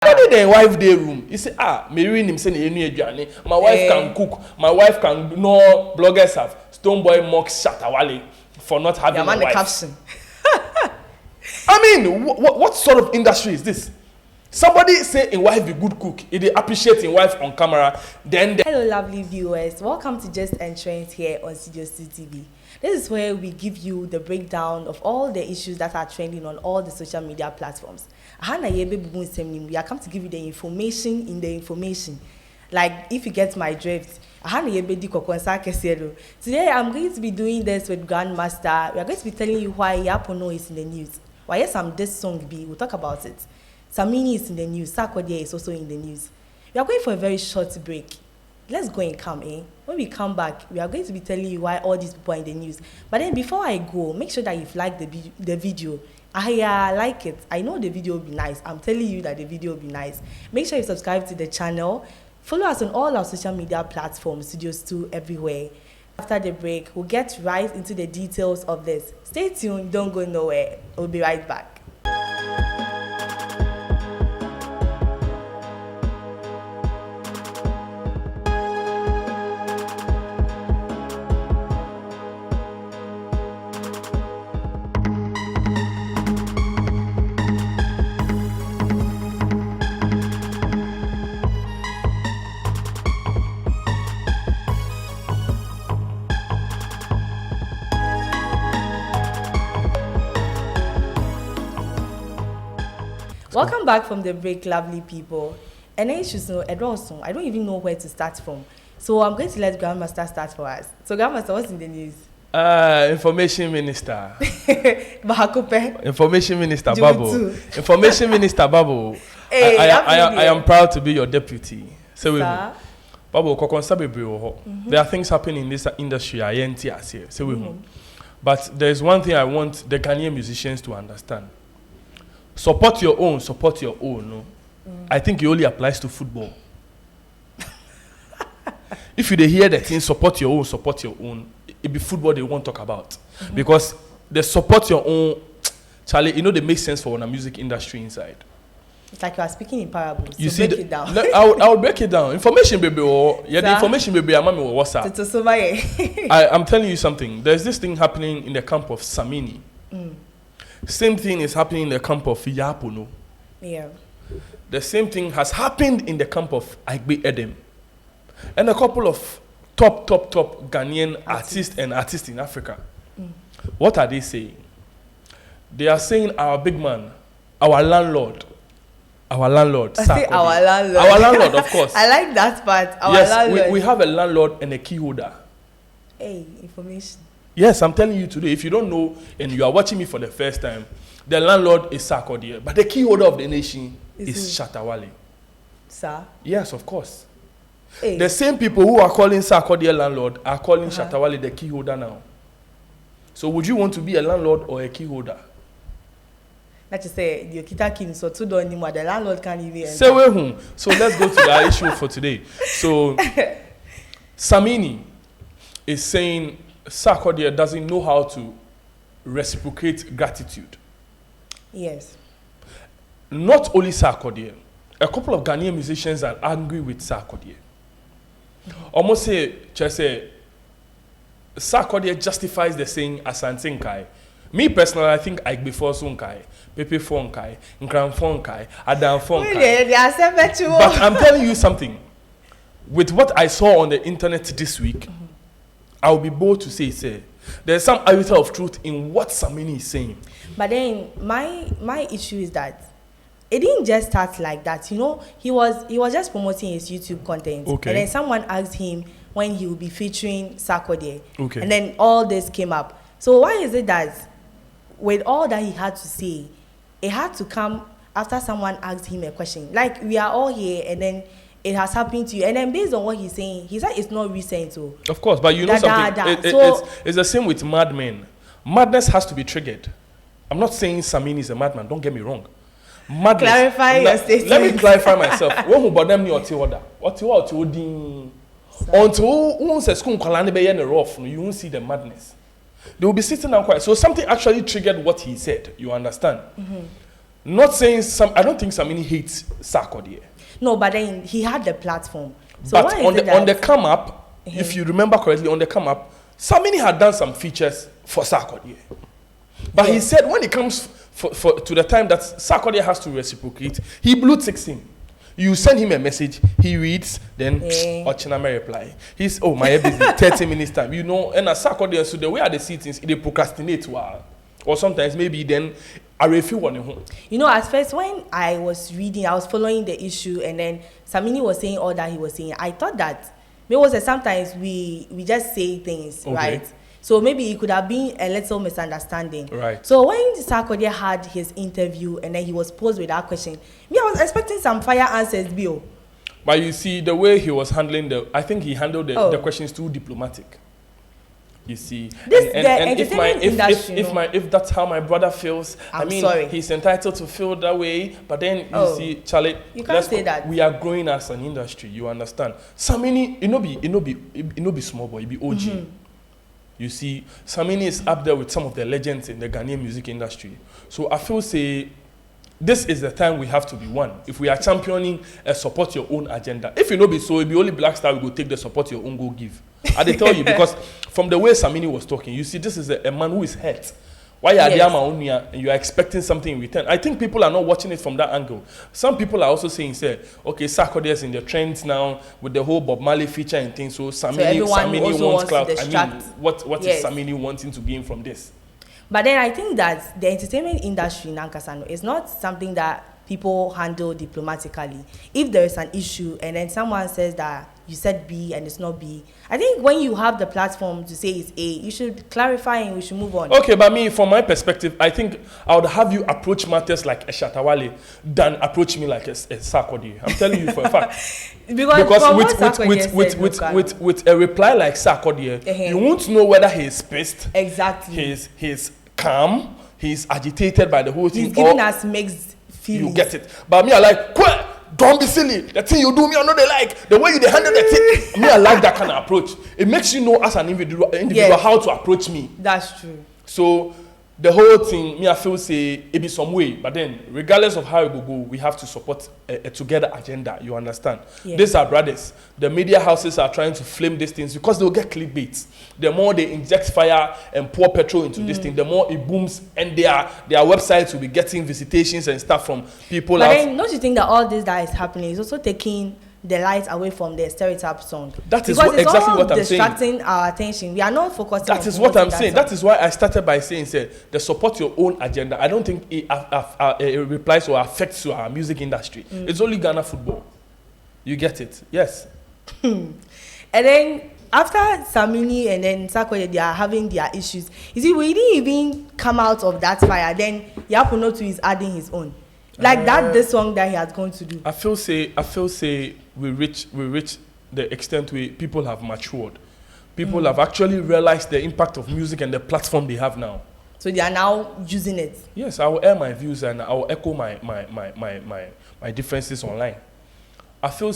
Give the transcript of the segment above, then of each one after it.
Only the wife day room. You say, Mary him say my wife can cook. My wife can. No bloggers have. Stonebwoy mocks Shatawale for not having a wife. Caption. I mean, what sort of industry is this? Somebody say a wife be good cook. If they appreciate a wife on camera, then hello, lovely viewers. Welcome to Just Entrance here on Studio TV. This is where we give you the breakdown of all the issues that are trending on all the social media platforms. We are come to give you the information in the information. Like, if you get my drift, today I'm going to be doing this with Grandmaster. We are going to be telling you why pono is in the news. Why some this song be, we'll talk about it. Samini is in the news, Sarkodie is also in the news. We are going for a very short break. Let's go and come in. When we come back, we are going to be telling you why all these people are in the news. But then before I go, make sure that you've liked the video. I like it. I know the video will be nice. I'm telling you that the video will be nice. Make sure you subscribe to the channel. Follow us on all our social media platforms, Studios 2 everywhere. After the break, we'll get right into the details of this. Stay tuned, don't go nowhere. We'll be right back. Welcome back from the break, lovely people. And then I don't even know where to start from. So I'm going to let Grandmaster start for us. So Grandmaster, what's in the news? Information Minister. Information Minister Babu. Information Minister Babu. Hey, I am proud to be your deputy. So Babu, there are things happening in this industry. But there's one thing I want the Ghanaian musicians to understand. Support your own, support your own. No? I think it only applies to football. If you hear that thing, support your own, it be football they won't talk about. Because the support your own, Charlie, you know, they make sense for the music industry inside. It's like you are speaking in parables. You so see, break it down. I will break it down. Information, baby. The information, baby. I'm what's up. I'm telling you something. There's this thing happening in the camp of Samini. Same thing is happening in the camp of Yaa. Yeah. The same thing has happened in the camp of Aigbe Edem. And a couple of top Ghanaian artists in Africa. What are they saying? They are saying our big man, our landlord, Sarkodie. Our landlord. Our landlord, of course. I like that part. Our landlord. Yes, we have a landlord and a key holder. Hey, information. Yes, I'm telling you today, if you don't know and you are watching me for the first time, the landlord is Sarkodie, but the key holder of the nation is Shatawale. Sir? Yes, of course. Hey. The same people who are calling Sarkodie landlord are calling Shatawale the key holder now. So would you want to be a landlord or a key holder? That you say, the Okita King, so two don't anymore, the landlord can't even enter. Say where home. So let's go to the issue for today. So Samini is saying Sarkodie doesn't know how to reciprocate gratitude. Yes. Not only Sarkodie, a couple of Ghanaian musicians are angry with Sarkodie. Almost say, Sarkodie justifies the saying Asante Nkai. Me personally, I think I before Sunkai, Pepe Fonkai, Nkran Fonkai, Adam Fonkai. But I'm telling you something. With what I saw on the internet this week, I'll be bold to say, there's some iota of truth in what Samini is saying. But then my issue is that it didn't just start like that. You know, he was just promoting his YouTube content. Okay. And then someone asked him when he will be featuring Sarkodie. Okay. And then all this came up. So why is it that with all that he had to say, it had to come after someone asked him a question? Like, we are all here and then it has happened to you, and then based on what he's saying, he said it's not recent. So of course, but you know something. It's the same with madmen. Madness has to be triggered. I'm not saying Samini is a madman. Don't get me wrong. Madness. Clarify your statement. Let me clarify myself. When who bother me until you won't see the madness. They will be sitting down quiet. So something actually triggered what he said. You understand? Not saying I don't think Samini hates Sarkodie. No, but then he had the platform. So but on the come up, if you remember correctly, on the come up, Samini had done some features for Sarkodie. But he said when it comes to the time that Sarkodie has to reciprocate, he blew 16. You send him a message, he reads, then Ochiname reply. He's my busy 30 minutes time. You know, and as Sarkodie, so the way they see things, they procrastinate or sometimes maybe then I refuse one. You know, at first when I was reading, I was following the issue, and then Samini was saying all that he was saying. I thought that maybe sometimes we just say things, right? So maybe it could have been a little misunderstanding. Right. So when Sarkodie had his interview and then he was posed with that question, I was expecting some fire answers, Bill. But you see, the way he was handling I think he handled the questions too diplomatic. You see, if that's how my brother feels, sorry. He's entitled to feel that way. But then you see, Charlie, you can't say that. We are growing as an industry. You understand? Samini, it no be small boy, it be OG. You see, Samini is up there with some of the legends in the Ghanaian music industry. So I feel this is the time we have to be one. If we are championing a support your own agenda, if you know be so, it be only Black Star we go take the support your own go give. I they tell you because from the way Samini was talking, you see, this is a man who is hurt. Why are and you are expecting something in return? I think people are not watching it from that angle. Some people are also saying, okay, Sarkodie is in the trends now with the whole Bob Marley feature and things. So Samini wants clout. What is Samini wanting to gain from this? But then I think that the entertainment industry in Nankasano is not something that people handle diplomatically. If there is an issue and then someone says that you said B and it's not B, I think when you have the platform to say it's A, you should clarify and we should move on. Okay, but from my perspective, I think I would have you approach matters like a Shatawale than approach me like a Sarkodie. I'm telling you for a fact. because with a reply like Sarkodie, you won't know whether he's pissed. Exactly. He's calm, he's agitated by the whole thing. He's giving us mixed feelings. You get it. But me, I like, don't be silly. The thing you do, me, I know they like. The way you handle the thing, me, I like that kind of approach. It makes you know as an individual how to approach me. That's true. So the whole thing, me, I feel it be some way. But then, regardless of how it will go, we have to support a together agenda. You understand? Yeah. These are brothers. The media houses are trying to flame these things because they'll get clickbait. The more they inject fire and pour petrol into this thing, the more it booms, and their websites will be getting visitations and stuff from people. But then, don't you think that all this that is happening is also taking the light away from the stereotype song? That is exactly what I'm saying. Distracting our attention. We are not focusing. That is what I'm saying. That is why I started by saying, the support your own agenda. I don't think it replies or affects to our music industry. It's only Ghana football. You get it? Yes. And then after Samini and then Sarkodie, they are having their issues. You see, we didn't even come out of that fire. Then Yapuno too is adding his own. Like this song that he has going to do. I feel we reach the extent where people have matured. People have actually realized the impact of music and the platform they have now. So they are now using it. Yes, I will air my views and I will echo my differences online. I feel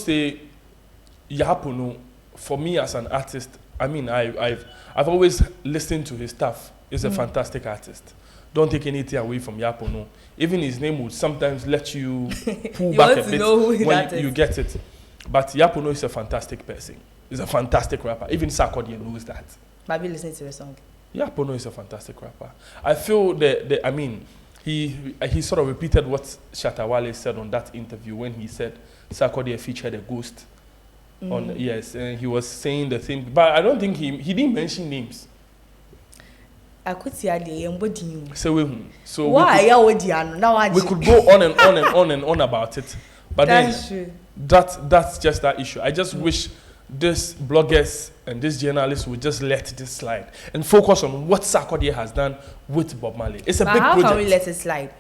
Yapuno, for me as an artist, I've always listened to his stuff. He's a fantastic artist. Don't take anything away from Yapuno. Even his name would sometimes let you pull back a bit when you get it. But Yapuno is a fantastic person. He's a fantastic rapper. Even Sarkodie knows that. Maybe listen to the song. Yapuno is a fantastic rapper. I feel he sort of repeated what Shatawale said on that interview when he said Sarkodie featured a ghost. And he was saying the thing, but I don't think he didn't mention names. I could see so why we could go on and on and on and on about it, but that's true. That's just that issue. I just wish these bloggers and these journalists would just let this slide and focus on what Sarkodie has done with Bob Marley. It's a big project. How can we let it slide?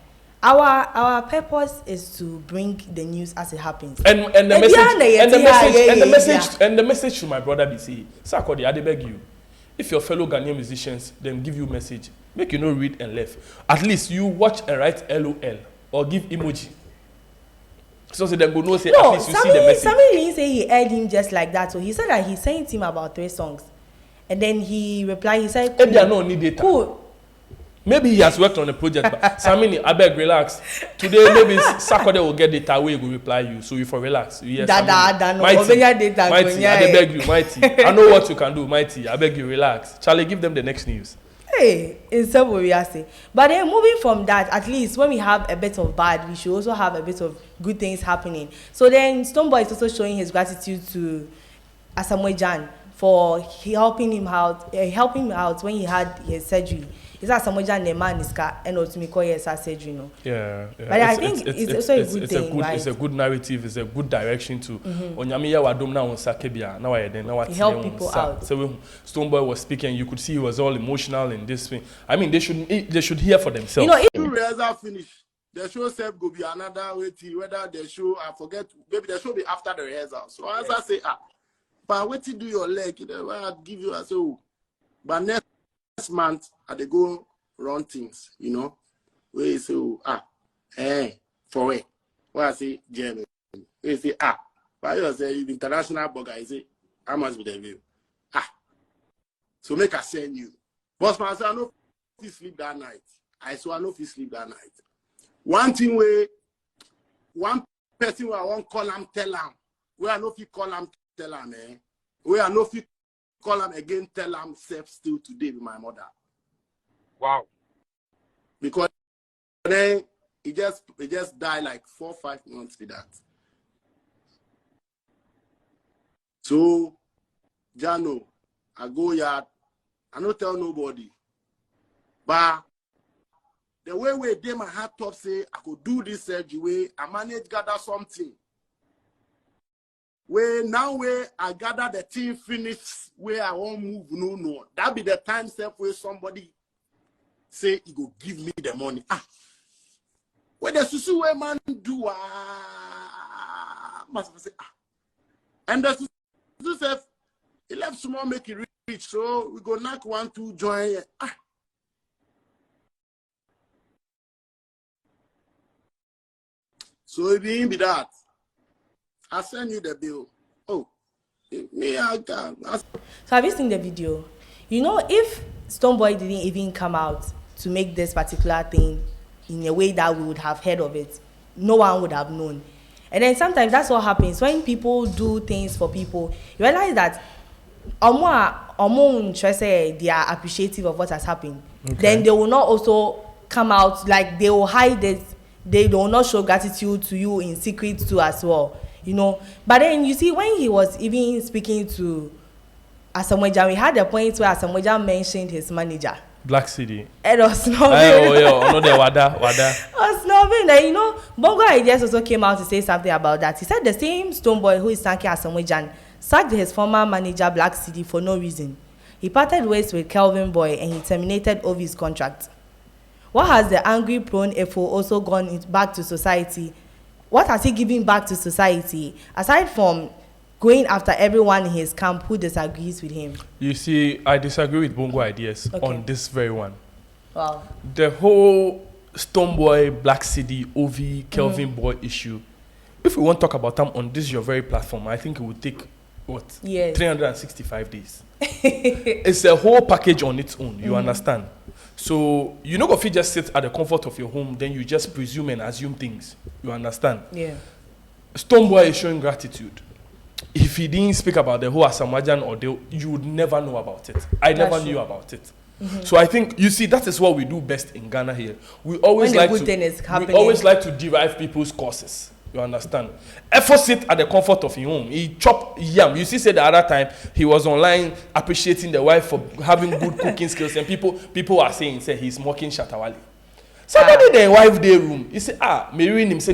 Our purpose is to bring the news as it happens. And the message to my brother BC, Sarkodie, I beg you. If your fellow Ghanaian musicians then give you message, make you not read and left. At least you watch and write LOL or give emoji. So they go no say at least you see the message. Samini didn't say he heard him just like that. So he said that he sent him about 3 songs. And then he replied, he said, cool. They are not need data. Cool. Maybe he has worked on a project, but Samini, I beg, relax. Today, maybe Sarkodie will get data where he will reply you, so you for relax. Yes, Mighty, I beg you, Mighty. I know what you can do, Mighty. I beg you, relax. Charlie, give them the next news. Hey, in some way we are saying. But then moving from that, at least when we have a bit of bad, we should also have a bit of good things happening. So then Stonebwoy is also showing his gratitude to Asamoah for helping him out when he had his surgery. Is that Asamoah the man is and ultimately his surgery, no? Yeah. But I think it's also a good thing, right? It's a good narrative. It's a good direction to. Onyamiya wadom na on Sakebia. Now he helped people out. So when Stonebwoy was speaking, you could see he was all emotional in this thing. I mean, they should hear for themselves. You know, two rehearsal finish. The show self go be another way to whether the show I forget maybe the show be after the rehearsal. So as I say, but wait till do your leg, you know, I'll give you a so. But next month I they go run things, you know. Where you say, for it. Where I say German. Where you say, why you say international burger, I say, how much be the view? So make I send you. Boss man say I know if you sleep that night. I know if you sleep that night. One thing where one person where I won't call him, tell him. Where I know if you call him, tell him, Where I know if you call him again, tell him self still today with my mother. Wow. Because then he just died like 4 or 5 months with that. So Jano, I go yard, I don't tell nobody. But the way they my heart top say I could do this surgery way, I manage gather something. Where now where I gather the team finish where I won't move no. That be the time step where somebody say he go give me the money. Where the susu way man do must say and the susu say he left small make it reach, so we go knock 1 2 join. So it didn't be that. I send you the bill. Oh, me I can. So have you seen the video? You know, if Stonebwoy didn't even come out to make this particular thing in a way that we would have heard of it, no one would have known. And then sometimes that's what happens when people do things for people. You realize that they are appreciative of what has happened. Okay. Then they will not also come out, like they will hide it. They will not show gratitude to you in secret too as well, you know. But then you see, when he was even speaking to Asamoah, we had a point where Asamoah mentioned his manager. Black City. It was not. Wada. Was not you know. Bongo Ideas also came out to say something about that. He said the same Stonebwoy who is thanking Asamoah sacked his former manager Black City for no reason. He parted ways with Kelvin Boy and he terminated Ovi's contract. What has the angry prone FO also gone back to society? What has he given back to society aside from going after everyone in his camp who disagrees with him? You see, I disagree with Bongo Ideas on this very one. Wow. The whole Stonebwoy, Black City, Ovi, Kelvin Boy issue. If we want to talk about them on this your very platform, I think it would take 365 days. It's a whole package on its own. You understand? So you know, if you just sit at the comfort of your home, then you just presume and assume things. You understand? Yeah. Stonebwoy is showing gratitude. If he didn't speak about the whole Asamoah ordeal, you would never know about it. I never knew about it. So I think you see that is what we do best in Ghana here. We always like to derive people's causes. You understand? Effort sit at the comfort of his home. He chop yam. You see, said the other time he was online appreciating the wife for having good cooking skills, and people are saying say he's mocking Shatawale. Somebody the wife day room. You say Mary him say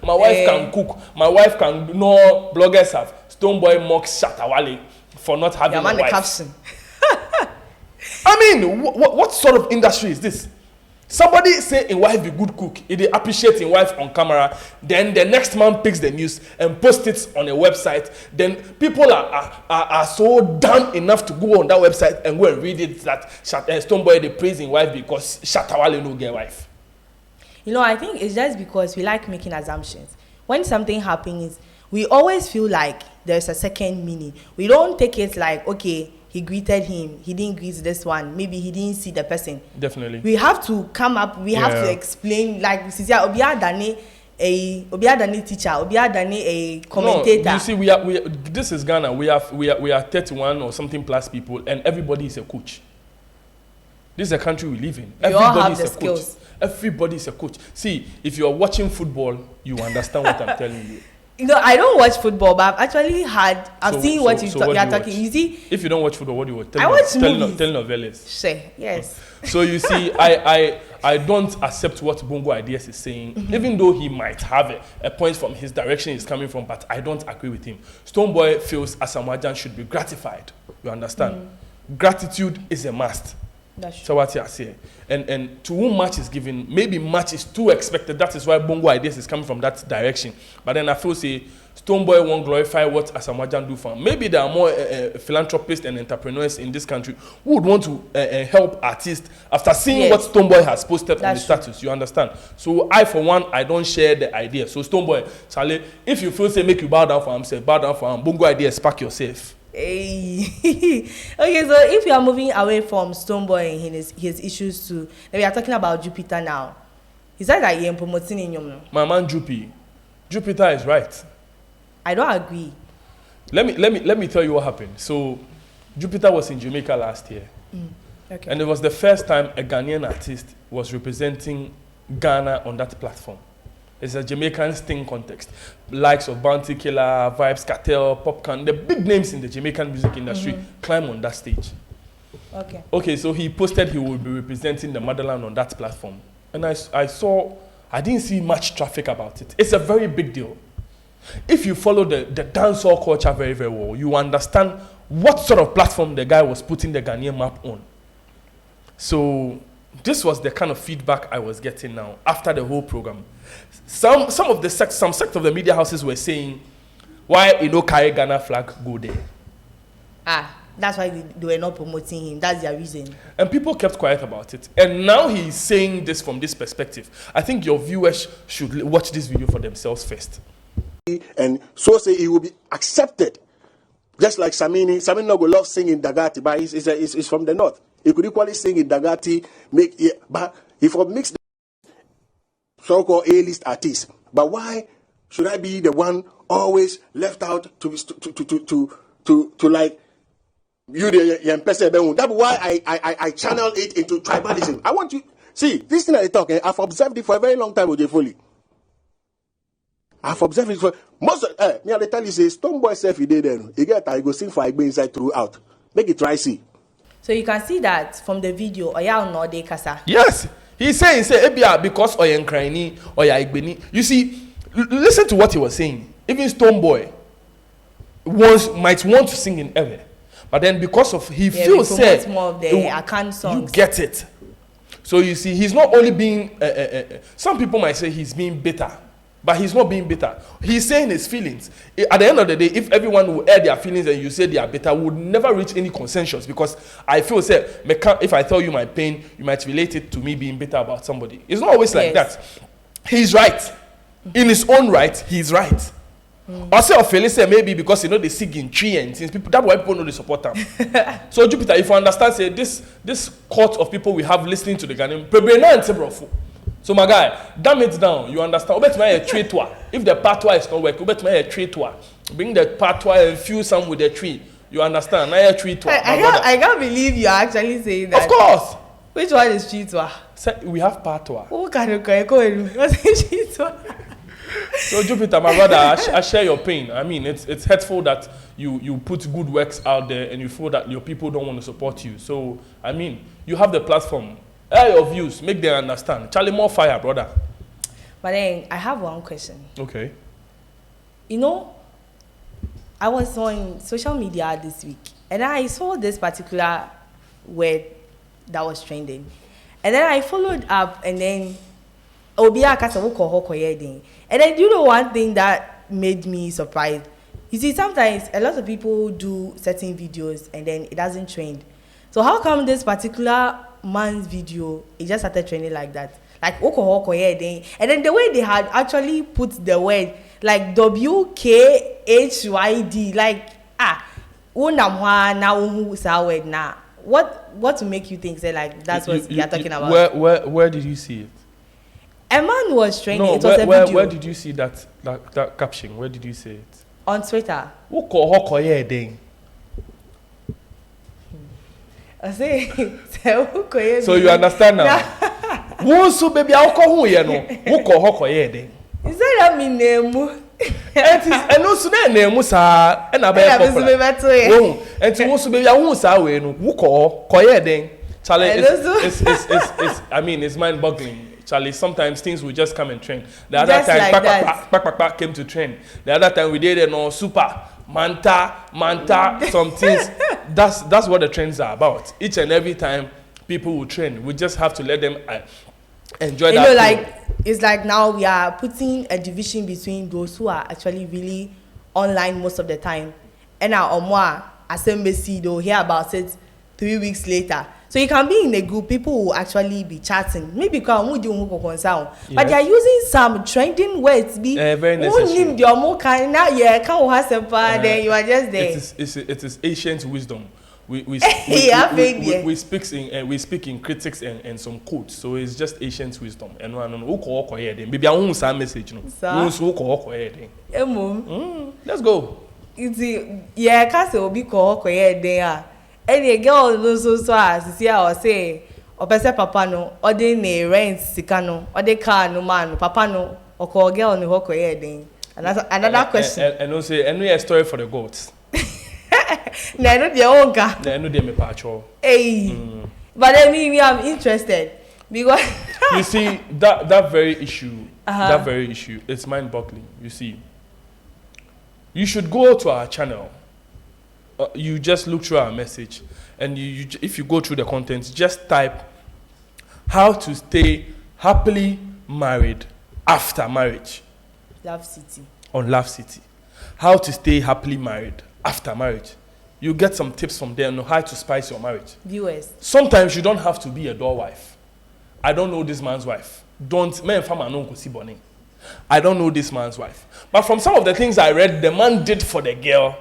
my wife can cook. My wife can no bloggers have. Stonebwoy mocks Shatawale for not having a wife. Caption. I mean, what sort of industry is this? Somebody say in wife be good cook, if they appreciate in wife on camera, then the next man picks the news and posts it on a website. Then people are so dumb enough to go on that website and go and read it that Stonebwoy they praise in wife because Shatawale no get wife. You know, I think it's just because we like making assumptions. When something happens, we always feel like there's a second meaning. We don't take it like, okay, he greeted him. He didn't greet this one. Maybe he didn't see the person. Definitely. We have to come up. We have to explain. Like Obiya Dani, teacher. Obiya Dani, a commentator. No, you see, we are. This is Ghana. We are 31 or something plus people, and everybody is a coach. This is a country we live in. Everybody is a coach. Everybody is a coach. See, if you are watching football, you understand what I'm telling you. You know, I don't watch football, but I've actually seen what you are talking. You see, if you don't watch football, what do you watch? I watch movies. Telenovelas. Sure, yes. So you see, I don't accept what Bongo Ideas is saying, even though he might have a point from his direction he's coming from, but I don't agree with him. Stonebwoy feels Asamoah should be gratified. You understand? Gratitude is a must. That's true. So what you say, and to whom much is given, maybe much is too expected. That is why Bongo Ideas is coming from that direction. But then I feel say Stonebwoy won't glorify what Asamoah do for him. Maybe there are more philanthropists and entrepreneurs in this country who would want to help artists after seeing what Stonebwoy has posted on the status. You understand? So I, for one, I don't share the idea. So Stonebwoy, Charlie, if you feel say make you bow down for him, say bow down for him. Bongo Ideas, pack yourself. Hey. Okay, so if you are moving away from Stonebwoy and his issues to, we are talking about Jupiter now. Is that like you're promoting in your? My man Jupiter is right. I don't agree. Let me tell you what happened. So Jupiter was in Jamaica last year. Okay. And it was the first time a Ghanaian artist was representing Ghana on that platform. It's a Jamaican sting context. Likes of Bounty Killer, Vibes Cartel, Popcorn, the big names in the Jamaican music industry climb on that stage. Okay, so he posted he would be representing the motherland on that platform. And I didn't see much traffic about it. It's a very big deal. If you follow the dancehall culture very, very well, you understand what sort of platform the guy was putting the Ghanaian map on. So this was the kind of feedback I was getting now after the whole program. Some sect of the media houses were saying, why carry Ghana flag go there? That's why they were not promoting him. That's their reason. And people kept quiet about it. And now he's saying this from this perspective. I think your viewers should watch this video for themselves first. And so say he will be accepted. Just like Samini. Samini no go love singing Dagati, but he's from the north. He could equally sing in Dagati, but if I mix the so-called A-list artists, but why should I be the one always left out to like you the young person? That's why I channel it into tribalism. I want you see this thing I talk. I've observed it for a very long time with Foley. I've observed it for most. Me I tell you say Stonebwoy self he did then. He get I go sing for Igbe inside throughout. Make it try see. So you can see that from the video. Oya no de kasa. Yes, he's saying Ebia because Oya Nkraini Oya Igbeni. You see, listen to what he was saying. Even Stonebwoy might want to sing in Ewe, but then because of he feels more of the account songs. You get it. So you see, he's not only being. Some people might say he's being bitter. But he's not being bitter. He's saying his feelings. At the end of the day, if everyone will air their feelings and you say they are bitter, we would never reach any consensus. Because I feel, if I tell you my pain, you might relate it to me being bitter about somebody. It's not always like that. He's right. In his own right, he's right. Also, Felice maybe because they sing in tree and things. That's why people know they support them. So Jupiter, if you understand, say this court of people we have listening to the Ghanaian, so my guy, damn it down. You understand? Obet my tree tour. If the patois is not working, obet my tree tour. Bring the patois and fuse some with the tree. You understand? My tree tour. I can't believe you're actually saying that. Of course. Which one is tree tour? We have patois. Who can you go? What's tree tour? So Jupiter, my brother, I share your pain. I mean, it's hurtful that you put good works out there and you feel that your people don't want to support you. So I mean, you have the platform. Air your views, make them understand. Charlie, more fire, brother. But then I have one question. Okay. I was on social media this week and I saw this particular word that was trending. And then I followed up and then and then you know one thing that made me surprised. You see, sometimes a lot of people do certain videos and then it doesn't trend. So how come this particular man's video it just started trending like that? Like and then the way they had actually put the word like WKHYD, like What to make you think say like that's what you are talking about? Where did you see it? A man was training. No, it was a video. Where did you see that caption? Where did you see it? On Twitter. Who call her then? I say, so you understand now? Who so baby? I'll call who you know? Who call her then? Is that me name? And also name sir, and I bet and to also baby, I won't say who call her then? Charlie, it's I mean, it's mind-boggling. Charlie, sometimes things will just come and trend. The other just time, like came to trend. The other time we did super manta, some things. That's what the trends are about. Each and every time people will trend, we just have to let them enjoy that. You know, like it's like now we are putting a division between those who are actually really online most of the time, and our omwa assembly they'll hear about it 3 weeks later. So you can be in a group, people will actually be chatting. Maybe because we do concern, but they are using some trending words. Very necessary. Then you are just there. It is ancient wisdom. We speak in critics and some quotes. So it's just ancient wisdom. And who call here then? Maybe I won't say message. Who call here then? Let's go. It's will be called there. Any girl knows so as see or say or pese papa no or dey na rent sika no or dey car no man papa no or call girl no hoko here then another question and no say any story for the goats na no dey own ka na no dey me pacho but then me I'm interested because you see that very issue it's mind-boggling. You see, you should go to our channel. You just look through our message, and if you go through the content, just type how to stay happily married after marriage. Love City. On Love City. How to stay happily married after marriage. You get some tips from there on how to spice your marriage. Viewers. Sometimes you don't have to be a door wife. I don't know this man's wife. I don't know this man's wife. But from some of the things I read, the man did for the girl.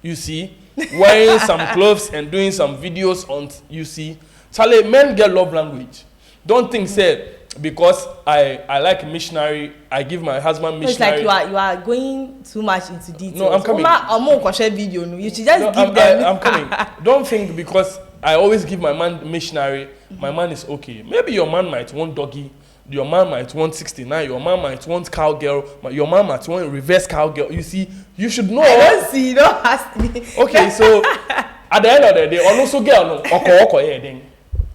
You see, wearing some clothes and doing some videos on, you see. Charlie, men get love language. Don't think, say, because I like missionary, I give my husband missionary. It's like you are going too much into details. No, I'm coming. Video, you should just give them. I'm coming. Don't think because I always give my man missionary, my man is okay. Maybe your man might want doggy. Your man might want 69. Your man might want cowgirl. Your man might want reverse cowgirl. You see, you should know. I don't see. Don't ask me. Okay, so at the end of the day, also girl no then.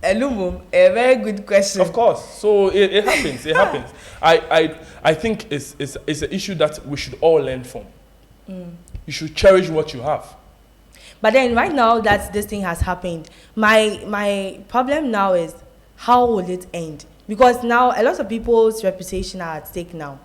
A very good question. Of course. So it happens. It happens. I think it's an issue that we should all learn from. You should cherish what you have. But then right now that this thing has happened, my problem now is how will it end? Because now a lot of people's reputation are at stake now.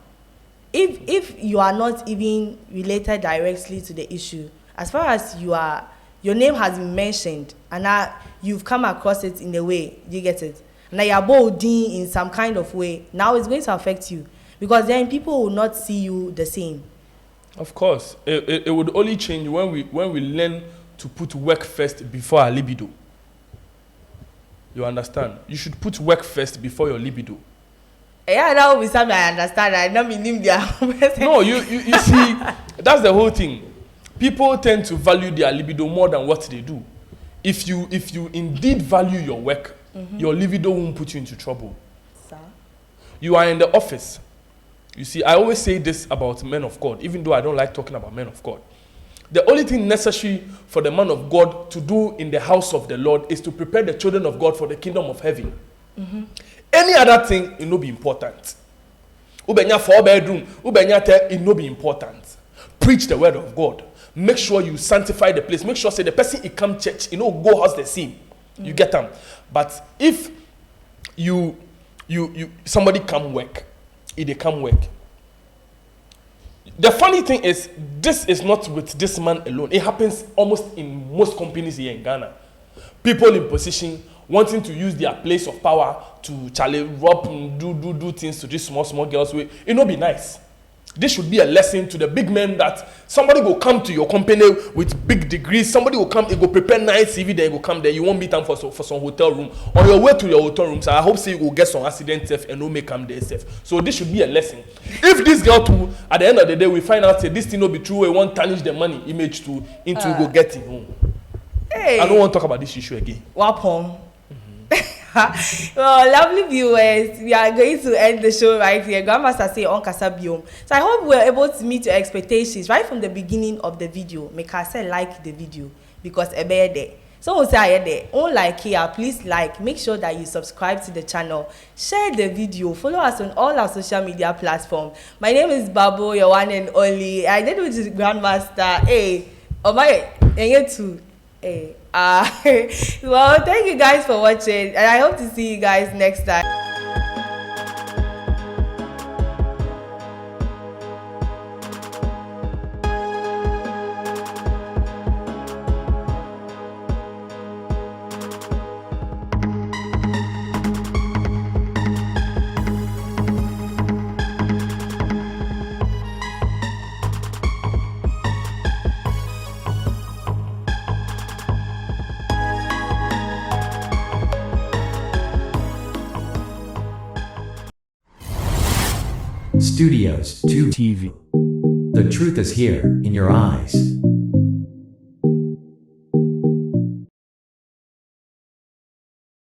If you are not even related directly to the issue, as far as your name has been mentioned and now you've come across it in a way, you get it? Now you're bold in some kind of way. Now it's going to affect you because then people will not see you the same. Of course, it would only change when we learn to put work first before our libido. You understand? You should put work first before your libido. Yeah, that will be something I understand. I don't believe their. No, you see, that's the whole thing. People tend to value their libido more than what they do. If you indeed value your work, your libido won't put you into trouble. Sir? You are in the office. You see, I always say this about men of God, even though I don't like talking about men of God. The only thing necessary for the man of God to do in the house of the Lord is to prepare the children of God for the kingdom of heaven. Any other thing, it will be important. Ubenya 4-bedroom, it will be important. Preach the word of God. Make sure you sanctify the place. Make sure say the person he come church, go house the same. You get them. But if you somebody come work, if they come work. The funny thing is, this is not with this man alone. It happens almost in most companies here in Ghana. People in position wanting to use their place of power to rob and do things to these small girls. It not be nice. This should be a lesson to the big men that somebody will come to your company with big degrees. Somebody will come, it will prepare nice CV, then you will come there. You won't meet them for some hotel room. On your way to your hotel room, so I hope you will get some accident safe and no make come there safe. So this should be a lesson. If this girl too, at the end of the day, we find out say this thing will be true, we won't tarnish the money image to into go get it home. Hey. I don't want to talk about this issue again. Wapom. Well, lovely viewers, we are going to end the show right here. Grandmaster say on Kasabium. So I hope we are able to meet your expectations right from the beginning of the video. Make us say like the video because a bear there. So we'll say there. On like here, please like. Make sure that you subscribe to the channel. Share the video. Follow us on all our social media platforms. My name is Babo, your one and only. I did with the Grandmaster. Hey, oh my, and you too. Hey. Well, thank you guys for watching, and I hope to see you guys next time. Studios 2 TV. The truth is here, in your eyes.